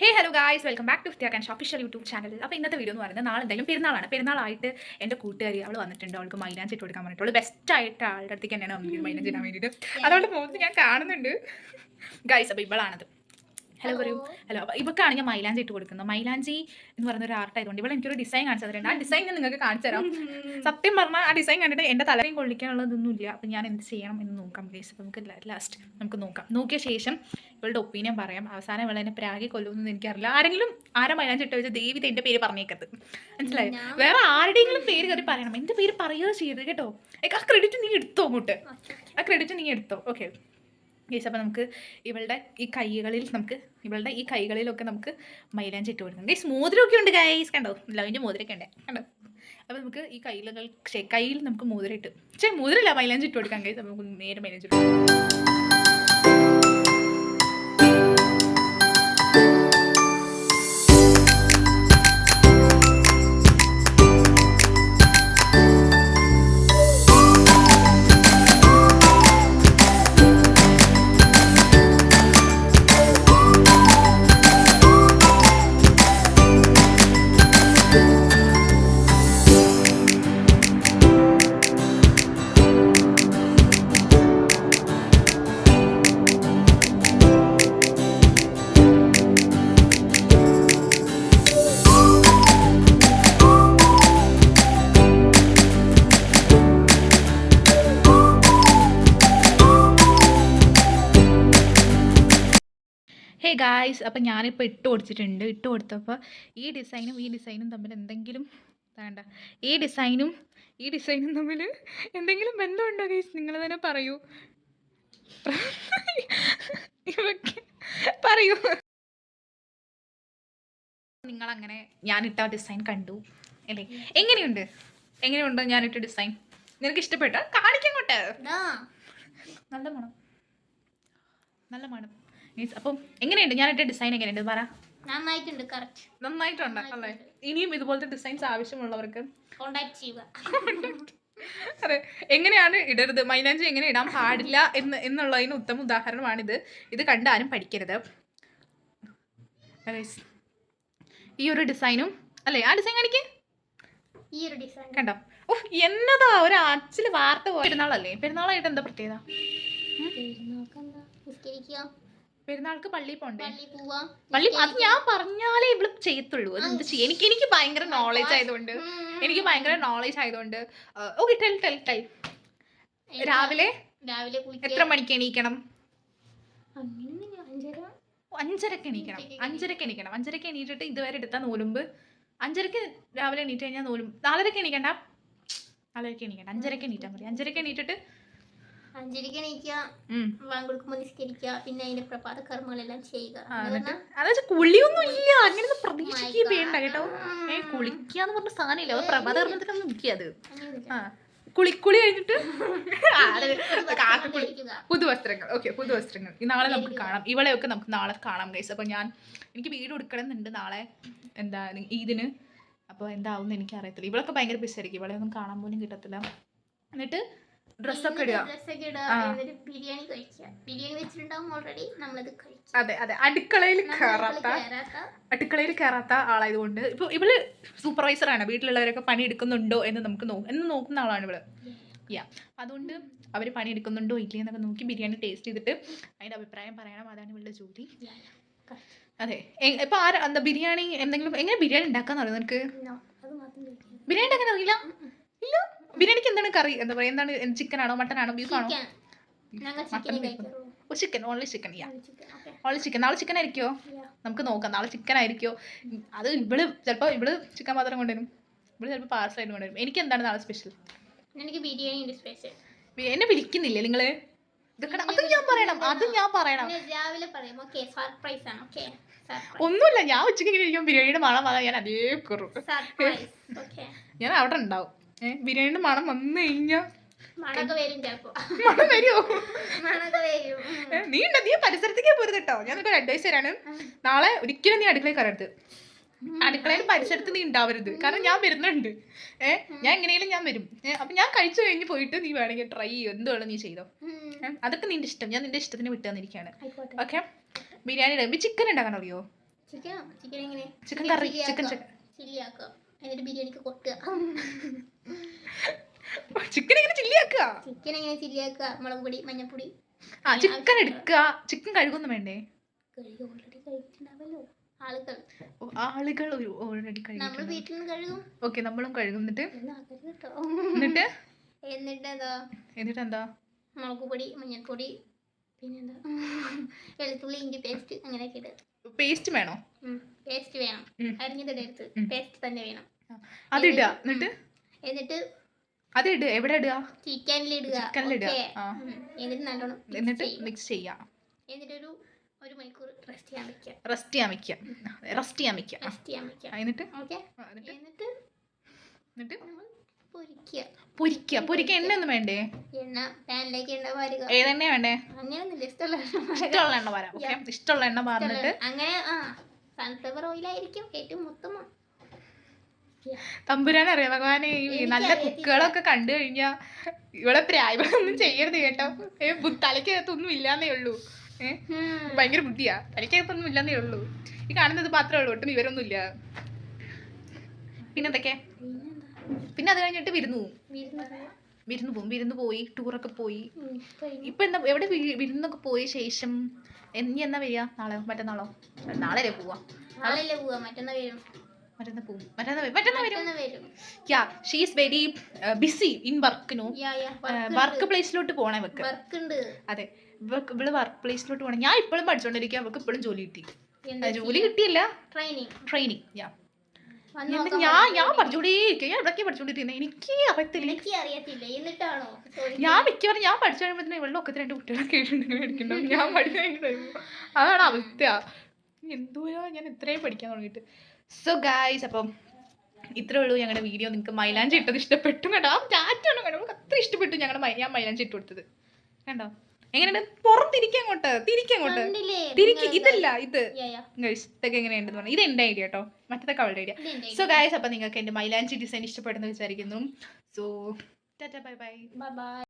Hey hello guys welcome back to ഫിത്തിയാക്കാൻഷ് official YouTube channel. അപ്പോൾ ഇന്നത്തെ വീഡിയോ എന്ന് പറയുന്നത് നാളെ എന്തായാലും പെരുന്നാളാണ്. പെരുന്നാളായിട്ട് എൻ്റെ കൂട്ടുകാരി അവൾ വന്നിട്ടുണ്ട്. അവൾക്ക് മൈലാഞ്ചി ഇട്ട് കൊടുക്കാൻ പറഞ്ഞിട്ടുള്ളൂ. ബെസ്റ്റായിട്ട് ആളുടെ അടുത്തേക്ക് തന്നെയാണ് വന്നിരിക്കുന്നത് മൈലാഞ്ചി ഇടാൻ വേണ്ടിയിട്ട്. അതുകൊണ്ട് മുഖത്ത് ഞാൻ കാണുന്നുണ്ട് ഗായ്സ്. അപ്പോൾ ഇവളാണത്. ഹലോ പറയൂ. ഹലോ. അപ്പോൾ ഇവക്കാണ് ഞാൻ മൈലാഞ്ചി ഇട്ട് കൊടുക്കുന്നത്. മൈലാഞ്ചി എന്ന് പറയുന്ന ഒരു ആർട്ട് ആയതുകൊണ്ട് ഇവൾ എനിക്കൊരു ഡിസൈൻ കാണിച്ചു തന്നിട്ടുണ്ട്. ആ ഡിസൈൻ ഞാൻ നിങ്ങൾക്ക് കാണിച്ചു തരാം. സത്യം പറഞ്ഞാൽ ആ ഡിസൈൻ കണ്ടിട്ട് എൻ്റെ തലയും കൊള്ളിക്കാനുള്ളതൊന്നുമില്ല. അപ്പോൾ ഞാൻ എന്ത് ചെയ്യണം എന്ന് നോക്കാം ഗൈസ്. അപ്പോൾ നമുക്ക് ലാസ്റ്റ് നമുക്ക് നോക്കാം. നോക്കിയ ശേഷം ഇവളുടെ ഒപ്പീനിയൻ പറയാം. അവസാനം ഇവളെ എന്നെ പ്രാഗി കൊല്ലുമെന്ന് എനിക്കറിയില്ല. ആരും മൈലാഞ്ചി ഇട്ട് വെച്ചാൽ ദേവി എൻ്റെ പേര് പറഞ്ഞേക്കത്, മനസ്സിലായി? വേറെ ആരുടെയെങ്കിലും പേര് കയറി പറയണം. എൻ്റെ പേര് പറയുകയോ ചെയ്യരുത് കേട്ടോ. ആ ക്രെഡിറ്റ് നീ എടുത്തോ അങ്ങോട്ട്. ആ ക്രെഡിറ്റ് നീ എടുത്തോ. Okay guys. അപ്പോൾ നമുക്ക് ഇവളുടെ ഈ കൈകളിലൊക്കെ നമുക്ക് മൈലാഞ്ചി ഇട്ട് കൊടുക്കണം ഗൈസ്. മോതിരമൊക്കെ ഉണ്ട് ഗൈസ്, കണ്ടോ? ലവിൻ്റെ മോതിരമൊക്കെ ഉണ്ട്, കണ്ടോ? അപ്പോൾ നമുക്ക് ഈ കയ്യിൽ നമുക്ക് മോതിരം ഇട്ട് മോതിരമില്ല മൈലാഞ്ചി ഇട്ട് കൊടുക്കാം ഗൈസ്. അപ്പോൾ നമുക്ക് നേരെ മൈലാഞ്ചി ഇട്ട് ഹേ ഗായ്സ്. അപ്പം ഞാനിപ്പോൾ ഇട്ട് കൊടുത്തപ്പോൾ ഈ ഡിസൈനും തമ്മിൽ എന്തെങ്കിലും വേണ്ട ഈ ഡിസൈനും തമ്മിൽ എന്തെങ്കിലും ബന്ധമുണ്ടോ ഗൈസ്? നിങ്ങൾ തന്നെ പറയൂ. പറയൂ. നിങ്ങളങ്ങനെ ഞാനിട്ട ഡിസൈൻ കണ്ടു അല്ലേ? എങ്ങനെയുണ്ട് ഞാനിട്ട ഡിസൈൻ? നിനക്ക് ഇഷ്ടപ്പെട്ടോ? കാണിക്കങ്ങോട്ട്. നല്ല മണം മീൻസ്. അപ്പം എങ്ങനെയുണ്ട് ഞാനിട്ട ഡിസൈൻ? എങ്ങനെയുണ്ട് പറ. നന്നായിട്ടുണ്ട് അല്ലേ? ഇനിയും ഇതുപോലത്തെ ഡിസൈൻസ് ആവശ്യമുള്ളവർക്ക് കോൺടാക്ട് ചെയ്യുക. അതെ. എങ്ങനെയാണ് ഇടരുത്, മൈലാഞ്ചി എങ്ങനെ ഇടാൻ പാടില്ല എന്നുള്ളതിന് ഉത്തമ ഉദാഹരണമാണിത്. ഇത് കണ്ട് ആരും പഠിക്കരുത്. ഈ ഒരു ഡിസൈനും അല്ലേ? ആ ഡിസൈൻ കാണിക്കേ. ഈ ഒരു ഡിസൈൻ കണ്ടോ? ഓ എന്നതാ ഒരു ആച്ചിൽ വാർത്ത പെരുന്നാളല്ലേ? പെരുന്നാളായിട്ട് എന്താ പ്രത്യേകത? പെരുന്നാൾക്ക് പള്ളിയിൽ പോണ്ടേ? അത് ഞാൻ പറഞ്ഞാലേ ഇവള് ചെയ്യത്തുള്ളൂ. അത് എന്ത് ചെയ്യും? എനിക്ക് ഭയങ്കര നോളേജ് ആയതുകൊണ്ട് ഓക്കെ ടെൽ. രാവിലെ എത്ര മണിക്ക് എണീക്കണം? 5:30 എണീക്കണം. 5:30 എണീറ്റിട്ട് ഇതുവരെ എടുത്താൽ നോലുമ്പ് 5:30 രാവിലെ എണീറ്റ് കഴിഞ്ഞാൽ നോലും. 4:30 എണീക്കണ്ട. 4:30 എണീക്കണ്ട. 5:30 എണീറ്റാൽ മതി. 5:30 എണീറ്റിട്ട് 5:30 എണീക്കുക, വാങ്കൊടുക്കുമ്പോൾ നിസ്കരിക്കുക, പിന്നെ അതിന്റെ പ്രഭാത കർമ്മങ്ങളെല്ലാം ചെയ്യുക. അതായത് കുളിയൊന്നും ഇല്ല, അങ്ങനെയൊന്നും പ്രതീക്ഷിക്കുക വേണ്ട കേട്ടോ. കുളിക്കാന്ന് പറഞ്ഞ സാധനമില്ല. അത് പ്രഭാത കർമ്മത്തിലൊന്നും ഇരിക്കാത്. കുളി കഴിഞ്ഞിട്ട് പുതുവസ്ത്രങ്ങൾ. ഓക്കെ, പുതുവസ്ത്രങ്ങൾ നാളെ നമുക്ക് കാണാം. ഇവളെയൊക്കെ നമുക്ക് നാളെ കാണാം ഗൈസ്. അപ്പോൾ എനിക്ക് വീട് എടുക്കണമെന്നുണ്ട് നാളെ, എന്താ ഇതിന്. അപ്പോൾ എന്താവും എനിക്ക് അറിയത്തില്ല. ഇവളൊക്കെ ഭയങ്കര ബിസിയായിരിക്കും. ഇവളെ ഒന്നും കാണാൻ പോലും കിട്ടത്തില്ല. എന്നിട്ട് ഡ്രസ്സൊക്കെ ഇടുക. ബിരിയാണി വെച്ചിട്ടുണ്ടാവും ഓൾറെഡി. നമ്മളത് കഴിക്കും. അതെ. അടുക്കളയിൽ കയറാത്ത ആളായതുകൊണ്ട് ഇപ്പോൾ ഇവള് സൂപ്പർവൈസറാണ്. വീട്ടിലുള്ളവരൊക്കെ പണി എടുക്കുന്നുണ്ടോ എന്ന് നോക്കുന്ന ആളാണ് ഇവള്. അതുകൊണ്ട് അവർ പണി എടുക്കുന്നുണ്ടോ ഇല്ലേ എന്നൊക്കെ നോക്കി ബിരിയാണി ടേസ്റ്റ് ചെയ്തിട്ട് അതിൻ്റെ അഭിപ്രായം പറയണം. അതാണ് ഇവളുടെ ജോലി. അതെ. ഇപ്പൊ എന്താ ബിരിയാണി എങ്ങനെ ബിരിയാണി ഉണ്ടാക്കാന്ന് അറിയാം നിനക്ക്? ബിരിയാണി ഉണ്ടാക്കാൻ അറിയില്ല? ഇല്ല. ബിരിയാണിക്ക് എന്താണ് കറി? എന്താ പറയുക, എന്താണ്? ചിക്കനാണോ മട്ടനാണോ ബീഫാണോ? ചിക്കൻ. Only chicken. നാളെ ചിക്കൻ ആയിരിക്കോ? നമുക്ക് നോക്കാം. നാളെ ചിക്കൻ ആയിരിക്കോ? അത് ചിലപ്പോൾ ഇവള് ചിക്കൻ മാത്രം കൊണ്ടുവരും. ചിലപ്പോൾ പാർസലായിട്ട് കൊണ്ടുവരും. എനിക്ക് എന്താണ് നാളെ സ്പെഷ്യൽ? എനിക്ക് ബിരിയാണി സ്പെഷ്യൽ. എന്നെ വിളിക്കുന്നില്ലേ നിങ്ങള്? അത് ഞാൻ പറയണം. ഒന്നുമില്ല, ഞാൻ ഉച്ചയ്ക്ക് ഇങ്ങനെ ഇരിക്കും. ബിരിയാണിയുടെ മണം വന്നാൽ ഞാൻ അതേ കുറു. ഞാൻ അവിടെ ഉണ്ടാവും. ബിരിയാണിയുടെ മണം വന്നു കഴിഞ്ഞാൽ മണം വരുമോ? നീ പരിസരത്തേക്ക് പോരുത് കേട്ടോ. ഞാൻ നിനക്ക് ഒരു അഡ്വൈസ് തരാണ്. നാളെ ഒരിക്കലും നീ അടുക്കളയിൽ കയറരുത്. അടുക്കളയിൽ പരിസരത്ത് നീ ഉണ്ടാവരുത്. കാരണം ഞാൻ വരുന്നുണ്ട്. ഞാൻ എങ്ങനെയെങ്കിലും ഞാൻ വരും. അപ്പം ഞാൻ കഴിച്ചു കഴിഞ്ഞ് പോയിട്ട് നീ വേണമെങ്കിൽ ട്രൈ ചെയ്യും. എന്ത് വേണം നീ ചെയ്തോ. അതൊക്കെ നിന്റെ ഇഷ്ടം. ഞാൻ നിന്റെ ഇഷ്ടത്തിന് വിട്ടു തന്നിരിക്കുകയാണ്. ഓക്കെ. ബിരിയാണി ചിക്കൻ ഉണ്ടാക്കാൻ അറിയോ? ചിക്കൻ എങ്ങനെ ചിക്കൻ കറി ചിക്കൻ ചില്ലി ആക്കുക എന്നിട്ട് ബിരിയാണിക്ക് കൊട്ടുക. ചിക്കൻ എങ്ങനെ ചില്ലി ആക്കുക? ചിക്കൻ എങ്ങനെ ചില്ലി ആക്കുക? മുളക് പൊടി മഞ്ഞപ്പൊടി. ചിക്കൻ എടുക്കുക. ചിക്കൻ കഴുകൊന്നും വേണ്ടേ? ഓൾറെഡി കഴിച്ചിട്ടുണ്ടാവല്ലോ ആളുകൾ. ആളുകൾ ഓൾറെഡി കഴിക്കും. നമ്മൾ വീട്ടിൽ നിന്ന് കഴുകും. ഓക്കെ നമ്മളും കഴുകും. എന്നിട്ട് എന്താ മുളക് പൊടി മഞ്ഞൾപ്പൊടി പിന്നെന്താ വെളുത്തുള്ളി ഇഞ്ചി പേസ്റ്റ് അങ്ങനെയൊക്കെ ഇട്ട്. പേസ്റ്റ് വേണോ? പേസ്റ്റ് വേണം. അരിഞ്ഞതിടരുത്, പേസ്റ്റ് തന്നെ വേണം. അതിടുക. എന്നിട്ട് അതിട്. എവിടെ ഇടുക? ചിക്കനിലിടുക. എന്നിട്ട് നല്ലോണം എന്നിട്ട് മിക്സ് ചെയ്യാം. എന്നിട്ടൊരു 1 മണിക്കൂർ റെസ്റ്റ് ചെയ്യാൻ വെക്കുക. എന്നിട്ട് പൊരിക്കുക. എണ്ണ ഒന്നും വേണ്ടേ? എണ്ണ പാനിലേക്ക് എണ്ണ വാരുക. ഏതെണ്ണ വേണ്ടേ? അങ്ങനെയൊന്നുമില്ല, ഇഷ്ടമുള്ള എണ്ണ വരാം. ഇഷ്ടമുള്ള എണ്ണ പറഞ്ഞിട്ട് അങ്ങനെ സൺഫ്ലവർ ഓയിലായിരിക്കും ഏറ്റവും ഉത്തമം. തമ്പുരാൻ അറിയാം ഭഗവാനെ. ഈ നല്ല കുക്കുകളൊക്കെ കണ്ടു കഴിഞ്ഞാ ഇവിടെ പ്രായങ്ങളൊന്നും ചെയ്യരുത് കേട്ടോ. തലയ്ക്കകത്തൊന്നും ഇല്ലാന്നേ ഉള്ളൂ. ഭയങ്കര ബുദ്ധിയാ. തലയ്ക്കകത്തൊന്നും ഇല്ലാന്നേ ഉള്ളൂ. ഈ കാണുന്നത് മാത്രമേ ഉള്ളൂ, ഒട്ടും വിവരമൊന്നുമില്ല. പിന്നെന്തൊക്കെ? പിന്നെ അത് കഴിഞ്ഞിട്ട് വിരുന്ന് പോയി ടൂറൊക്കെ പോയി. ഇപ്പൊ എന്താ എവിടെ വിരുന്നൊക്കെ പോയ ശേഷം ഇനി എന്നാ വരിക? നാളെ മറ്റന്നാളോ? നാളെ പോവാ. She is very busy in work. Work പ്ലേസിലോട്ട് പോണേ വെക്ക്. അതെ, ഇവള് വർക്ക് പ്ലേസിലോട്ട് പോണേ. ഞാൻ ഇപ്പോഴും പഠിച്ചോണ്ടിരിക്കുക. അവൾക്ക് ഇപ്പോഴും ജോലി കിട്ടി. ജോലി കിട്ടിയില്ല, ട്രെയിനിങ്. ഞാൻ പഠിച്ചോണ്ടിരിക്കുക. ഞാൻ ഇവിടേക്ക് പഠിച്ചോണ്ടിരിക്കുന്നത്. എനിക്ക് അറിയത്തില്ല. ഞാൻ മിക്കവാറും ഞാൻ പഠിച്ചു കഴിയുമ്പോൾ ഇവളുടെ ഒക്കെ 2 കുട്ടികളൊക്കെ മേടിക്കണ്ടോ. ഞാൻ പഠിച്ചു കഴിയുമ്പോൾ അതാണ് അവസ്ഥ. എന്തോയാ ഞാൻ ഇത്രയും പഠിക്കാൻ തുടങ്ങിയിട്ട്. സോ ഗൈസ്, അപ്പം ഇത്രേ ഉള്ളൂ ഞങ്ങളുടെ വീഡിയോ. നിങ്ങൾക്ക് മൈലാഞ്ചി ഇട്ടത് ഇഷ്ടപ്പെട്ടു കേട്ടോ. ടാറ്റാണ് കേട്ടോ. നമുക്ക് അത്ര ഇഷ്ടപ്പെട്ടു ഞാൻ മൈലാഞ്ചി ഇട്ട് കൊടുത്തത് കണ്ടോ. എങ്ങനെയുണ്ട്? പുറത്തിരിക്കങ്ങോട്ട് ഇതല്ല ഇത് ഗൈസ്. ഇതൊക്കെ എങ്ങനെയുണ്ടെന്ന് പറഞ്ഞാൽ ഇത് എൻ്റെ ഐഡിയ കേട്ടോ. മറ്റേതൊക്കെ അവളുടെ ഐഡിയ. സോ ഗൈസ്, അപ്പം നിങ്ങൾക്ക് എൻ്റെ മൈലാഞ്ചി ഡിസൈൻ ഇഷ്ടപ്പെടുന്നു വിചാരിക്കുന്നു. So Tata, bye bye.